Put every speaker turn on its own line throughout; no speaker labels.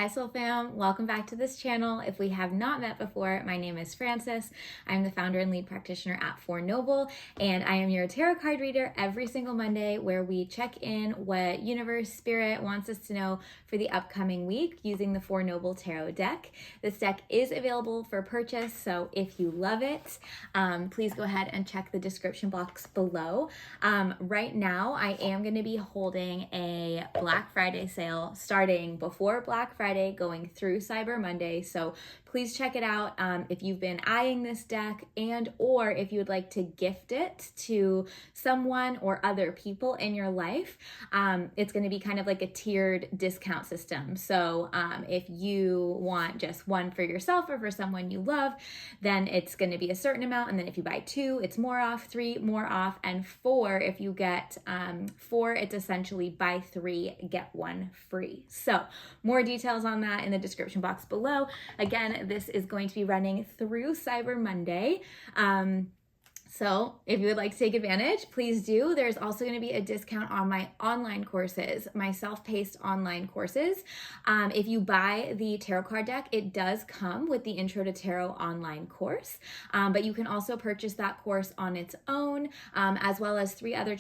Hi Soul Fam, welcome back to this channel. If we have not met before, my name is Frances. I'm the founder and lead practitioner at Four Noble, and I am your tarot card reader every single Monday where we check in what universe spirit wants us to know for the upcoming week using the Four Noble tarot deck. This deck is available for purchase, so if you love it, please go ahead and check the description box below. Right now, I am going to be holding a Black Friday sale starting before Black Friday, going through Cyber Monday. So please check it out if you've been eyeing this deck, and or if you would like to gift it to someone or other people in your life. It's going to be kind of like a tiered discount system. So if you want just one for yourself or for someone you love, then it's going to be a certain amount. And then if you buy two, it's more off, three, more off, and four, if you get four, it's essentially buy three, get one free. So more details on that in the description box below. Again, this is going to be running through Cyber Monday. So if you would like to take advantage, please do. There's also going to be a discount on my online courses, my self-paced online courses. If you buy the tarot card deck, it does come with the Intro to Tarot online course, but you can also purchase that course on its own, as well as three other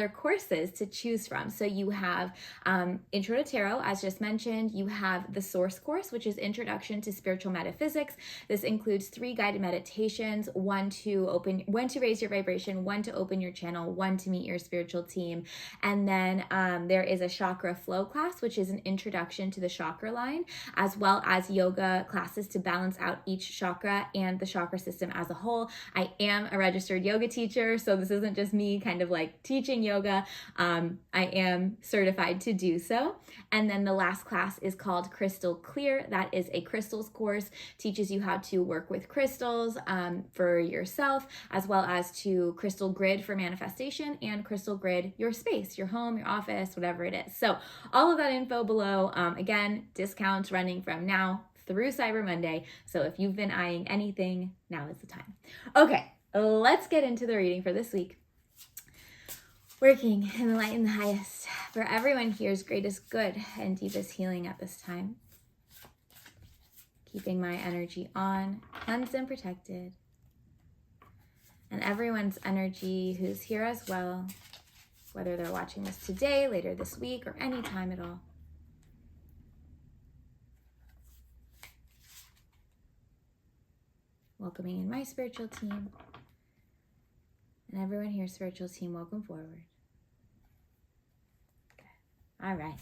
courses to choose from. So you have Intro to Tarot, as just mentioned. You have the Source course, which is Introduction to Spiritual Metaphysics. This includes 3 guided meditations, one to raise your vibration, one to open your channel, one to meet your spiritual team. And then there is a chakra flow class, which is an introduction to the chakra line, as well as yoga classes to balance out each chakra and the chakra system as a whole. I am a registered yoga teacher, so this isn't just me kind of like teaching yoga. I am certified to do so. And then the last class is called Crystal Clear. That is a crystals course, teaches you how to work with crystals for yourself, as well as to crystal grid for manifestation and crystal grid your space, your home, your office, whatever it is. So all of that info below. Again, discounts running from now through Cyber Monday. So if you've been eyeing anything, now is the time. Okay, let's get into the reading for this week. Working in the light and the highest for everyone here's greatest good and deepest healing at this time. Keeping my energy on, cleansed and protected. And everyone's energy who's here as well, whether they're watching this today, later this week, or any time at all. Welcoming in my spiritual team. And everyone here, spiritual team, welcome forward. All right,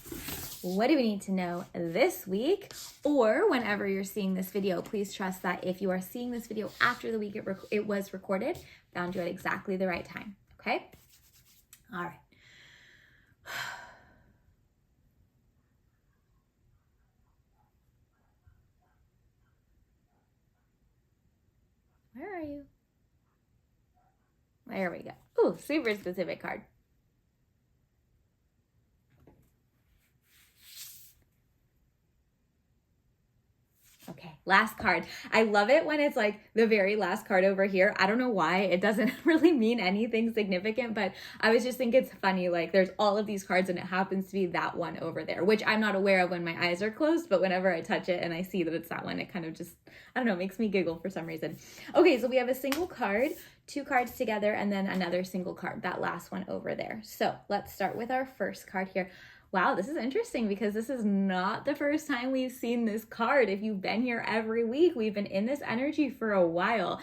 what do we need to know this week? Or whenever you're seeing this video, please trust that if you are seeing this video after the week it was recorded, found you at exactly the right time, okay? All right. Where are you? There we go. Ooh, super specific card. Okay, last card. I love it when it's like the very last card over here. I don't know why. It doesn't really mean anything significant, but I was just think it's funny. Like there's all of these cards and it happens to be that one over there, which I'm not aware of when my eyes are closed, but whenever I touch it and I see that it's that one, it kind of just, I don't know, makes me giggle for some reason. Okay, so we have a single card, 2 cards together, and then another single card, that last one over there. So let's start with our first card here. Wow, this is interesting because this is not the first time we've seen this card. If you've been here every week, we've been in this energy for a while.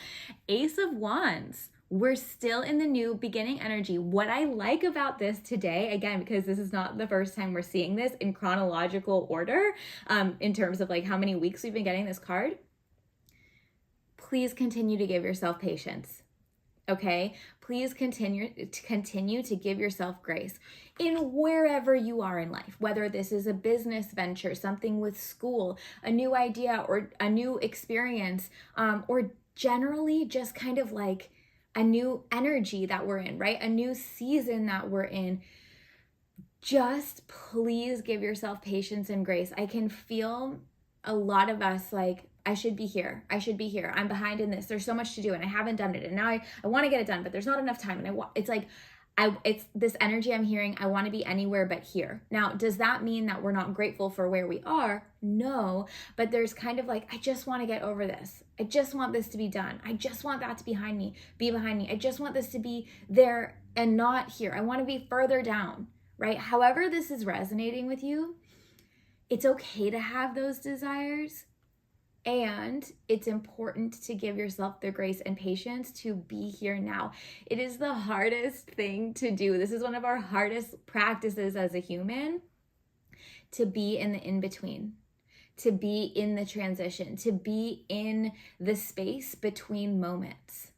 Ace of Wands. We're still in the new beginning energy. What I like about this today, again, because this is not the first time we're seeing this in chronological order, in terms of like how many weeks we've been getting this card, please continue to give yourself patience. Okay, please continue to give yourself grace in wherever you are in life, whether this is a business venture, something with school, a new idea or a new experience, or generally just kind of like a new energy that we're in, right? A new season that we're in. Just please give yourself patience and grace. I can feel a lot of us like, I should be here. I'm behind in this. There's so much to do and I haven't done it. And now I want to get it done, but there's not enough time. And it's like, It's this energy I'm hearing, I want to be anywhere but here. Now, does that mean that we're not grateful for where we are? No, but there's kind of like, I just want to get over this. I just want this to be done. I just want that to be behind me. I just want this to be there and not here. I want to be further down, right? However this is resonating with you, it's okay to have those desires. And it's important to give yourself the grace and patience to be here now. It is the hardest thing to do. This is one of our hardest practices as a human, to be in the in-between, to be in the transition, to be in the space between moments.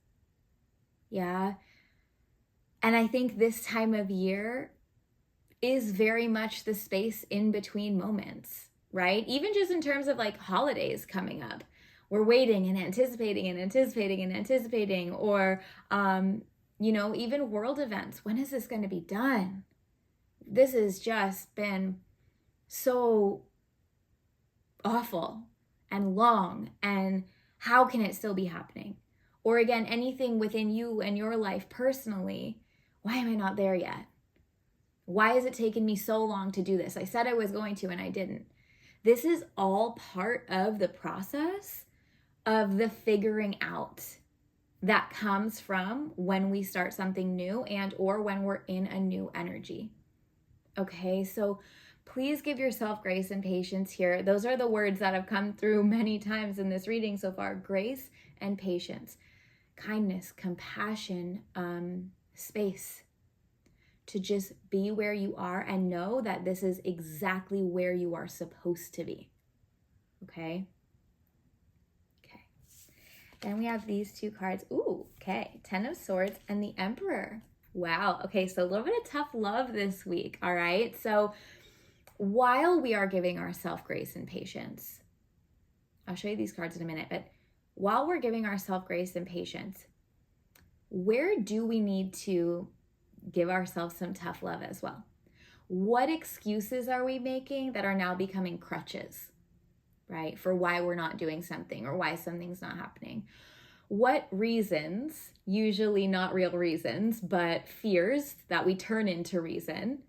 Yeah. And I think this time of year is very much the space in between moments. Right? Even just in terms of like holidays coming up, we're waiting and anticipating, or, even world events. When is this going to be done? This has just been so awful and long, and how can it still be happening? Or again, anything within you and your life personally, why am I not there yet? Why has it taken me so long to do this? I said I was going to and I didn't. This is all part of the process of the figuring out that comes from when we start something new and or when we're in a new energy. Okay, so please give yourself grace and patience here. Those are the words that have come through many times in this reading so far. Grace and patience, kindness, compassion, space. To just be where you are and know that this is exactly where you are supposed to be. Okay? Okay. Then we have these two cards. Ooh, okay. 10 of Swords and the Emperor. Wow. Okay, so a little bit of tough love this week, all right? So while we are giving ourselves grace and patience, I'll show you these cards in a minute, but while we're giving ourselves grace and patience, where do we need to give ourselves some tough love as well? What excuses are we making that are now becoming crutches, right? For why we're not doing something or why something's not happening. What reasons, usually not real reasons, but fears that we turn into reason,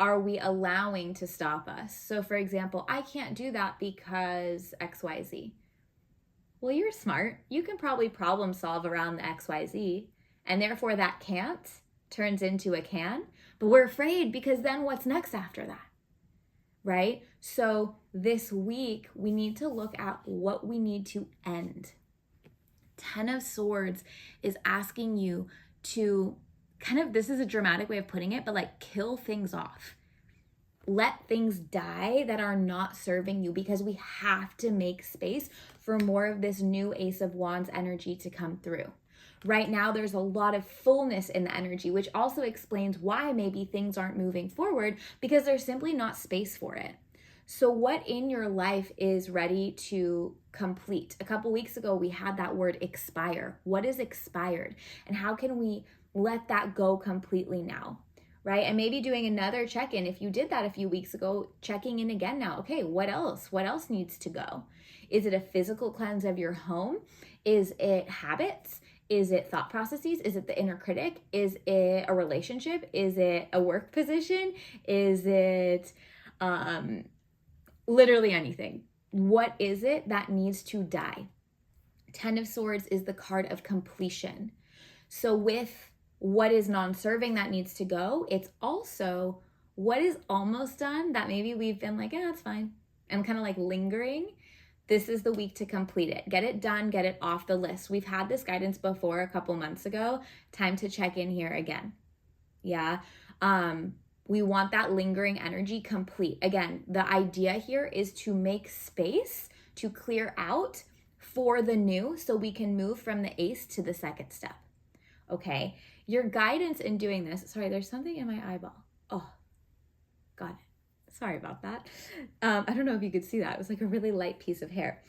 are we allowing to stop us? So for example, I can't do that because XYZ. Well, you're smart. You can probably problem solve around the XYZ, and therefore that can't turns into a can, but we're afraid because then what's next after that, right? So this week, we need to look at what we need to end. 10 of Swords is asking you to kind of, this is a dramatic way of putting it, but like kill things off. Let things die that are not serving you, because we have to make space for more of this new Ace of Wands energy to come through. Right now, there's a lot of fullness in the energy, which also explains why maybe things aren't moving forward, because there's simply not space for it. So what in your life is ready to complete? A couple weeks ago, we had that word expire. What is expired? And how can we let that go completely now? Right? And maybe doing another check-in. If you did that a few weeks ago, checking in again now. Okay, what else? What else needs to go? Is it a physical cleanse of your home? Is it habits? Is it thought processes? Is it the inner critic? Is it a relationship? Is it a work position? Is it literally anything? What is it that needs to die? 10 of Swords is the card of completion. So with what is non-serving that needs to go, it's also what is almost done that maybe we've been like, yeah, that's fine, and kind of like lingering. This is the week to complete it. Get it done, get it off the list. We've had this guidance before a couple months ago. Time to check in here again. Yeah. We want that lingering energy complete. Again, the idea here is to make space, to clear out for the new, so we can move from the ace to the second step. Okay. Your guidance in doing this, sorry, there's something in my eyeball. Oh, got it. Sorry about that. I don't know if you could see that. It was like a really light piece of hair.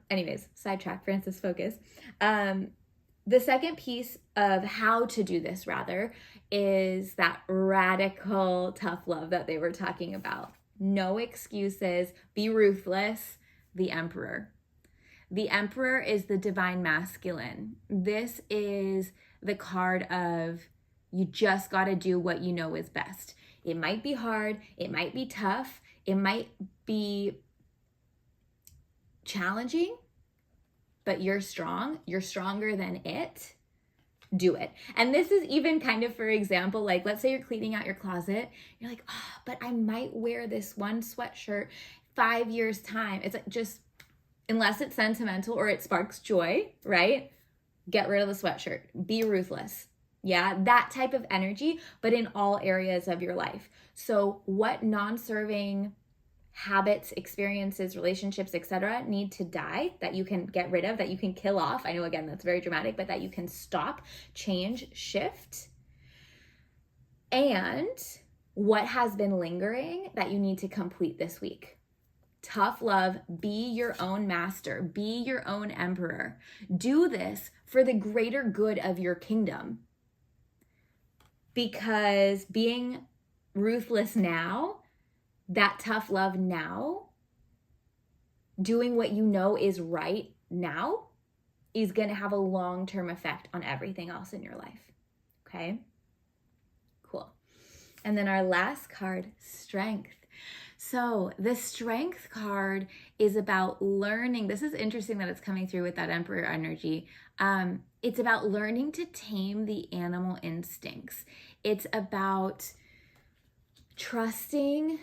Anyways, sidetrack, Francis, focus. The second piece of how to do this, rather, is that radical tough love that they were talking about. No excuses, be ruthless, the Emperor. The Emperor is the divine masculine. This is the card of You just got to do what you know is best. It might be hard. It might be tough. It might be challenging, but you're strong. You're stronger than it. Do it. And this is even kind of, for example, like let's say you're cleaning out your closet. You're like, oh, but I might wear this one sweatshirt 5 years time. It's like, just, unless it's sentimental or it sparks joy, right? Get rid of the sweatshirt. Be ruthless. Yeah, that type of energy, but in all areas of your life. So what non-serving habits, experiences, relationships, etc. need to die, that you can get rid of, that you can kill off? I know, again, that's very dramatic, but that you can stop, change, shift. And what has been lingering that you need to complete this week? Tough love. Be your own master. Be your own emperor. Do this for the greater good of your kingdom. Because being ruthless now, that tough love now, doing what you know is right now, is going to have a long-term effect on everything else in your life. Okay? Cool. And then our last card, strength. So the strength card is about learning. This is interesting that it's coming through with that Emperor energy. It's about learning to tame the animal instincts. It's about trusting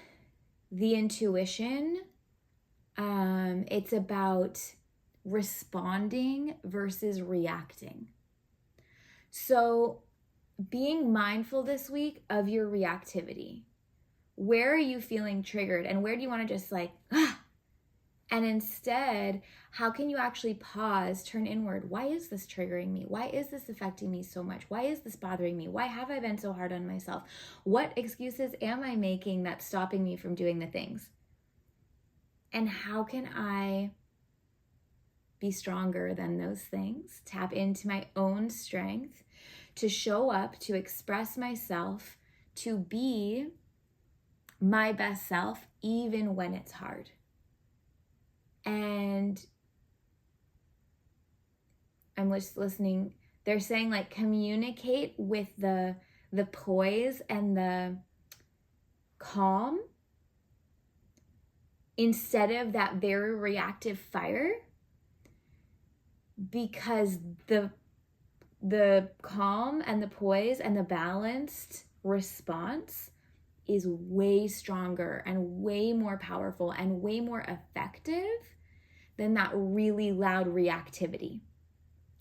the intuition. It's about responding versus reacting. So being mindful this week of your reactivity. Where are you feeling triggered, and where do you want to just like, and instead, how can you actually pause, turn inward? Why is this triggering me? Why is this affecting me so much? Why is this bothering me? Why have I been so hard on myself? What excuses am I making that's stopping me from doing the things? And how can I be stronger than those things? Tap into my own strength to show up, to express myself, to be my best self, even when it's hard. And I'm just listening. They're saying like communicate with the poise and the calm instead of that very reactive fire, because the calm and the poise and the balanced response is way stronger and way more powerful and way more effective than that really loud reactivity.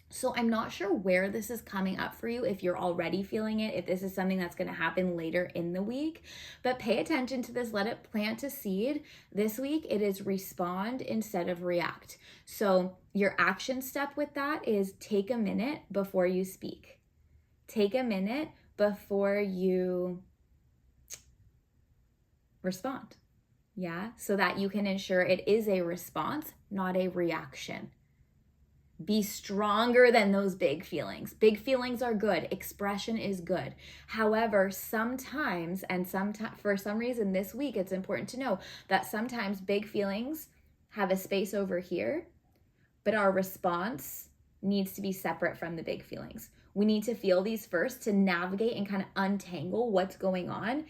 So I'm not sure where this is coming up for you, if you're already feeling it, if this is something that's going to happen later in the week, but pay attention to this. Let it plant a seed. This week, it is respond instead of react. So your action step with that is take a minute before you speak. Take a minute before you respond. Yeah, so that you can ensure it is a response, not a reaction. Be stronger than those big feelings. Big feelings are good. Expression is good. However, sometimes, for some reason this week, it's important to know that sometimes big feelings have a space over here, but our response needs to be separate from the big feelings. We need to feel these first to navigate and kind of untangle what's going on.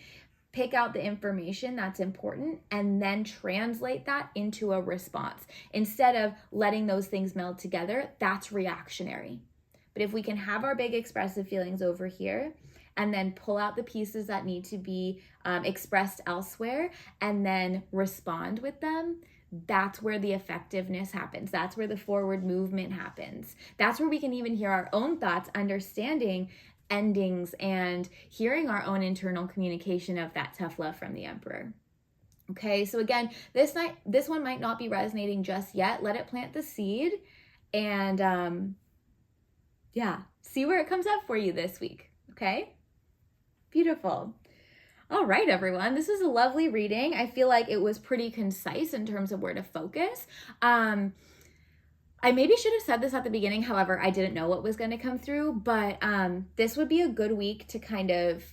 Pick out the information that's important and then translate that into a response. Instead of letting those things meld together, that's reactionary. But if we can have our big expressive feelings over here and then pull out the pieces that need to be expressed elsewhere and then respond with them, that's where the effectiveness happens. That's where the forward movement happens. That's where we can even hear our own thoughts, understanding endings and hearing our own internal communication of that tough love from the Emperor. Okay, so again, this one might not be resonating just yet. Let it plant the seed and see where it comes up for you this week. Okay, beautiful. All right, everyone, this is a lovely reading. I feel like it was pretty concise in terms of where to focus. I maybe should have said this at the beginning. However, I didn't know what was going to come through, but this would be a good week to kind of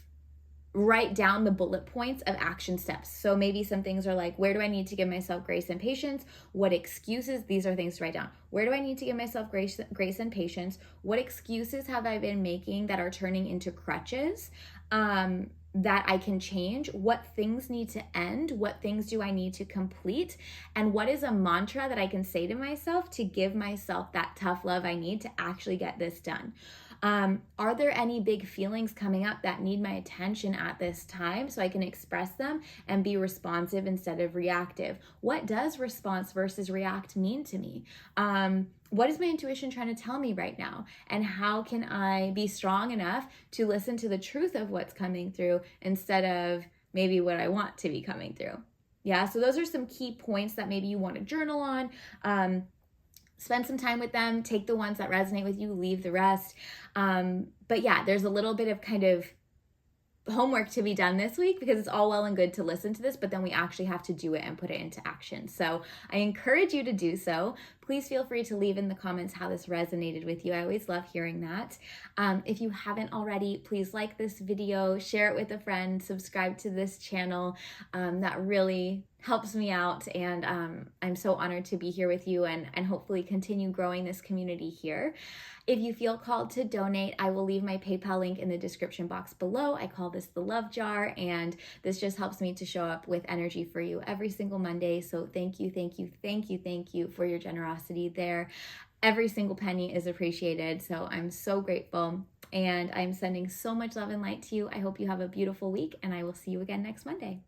write down the bullet points of action steps. So maybe some things are like, where do I need to give myself grace and patience? What excuses? These are things to write down. Where do I need to give myself grace and patience? What excuses have I been making that are turning into crutches that I can change? What things need to end? What things do I need to complete? And what is a mantra that I can say to myself to give myself that tough love I need to actually get this done? Are there any big feelings coming up that need my attention at this time so I can express them and be responsive instead of reactive? What does response versus react mean to me? What is my intuition trying to tell me right now? And how can I be strong enough to listen to the truth of what's coming through instead of maybe what I want to be coming through? Yeah, so those are some key points that maybe you want to journal on. Spend some time with them, take the ones that resonate with you, leave the rest. But yeah, there's a little bit of kind of homework to be done this week, because it's all well and good to listen to this, but then we actually have to do it and put it into action. So I encourage you to do so. Please feel free to leave in the comments how this resonated with you. I always love hearing that. If you haven't already, please like this video, share it with a friend, subscribe to this channel. That really helps me out, and I'm so honored to be here with you and hopefully continue growing this community here. If you feel called to donate, I will leave my PayPal link in the description box below. I call this the love jar, and this just helps me to show up with energy for you every single Monday. So thank you, thank you, thank you, thank you for your generosity there. Every single penny is appreciated, so I'm so grateful, and I'm sending so much love and light to you. I hope you have a beautiful week, and I will see you again next Monday.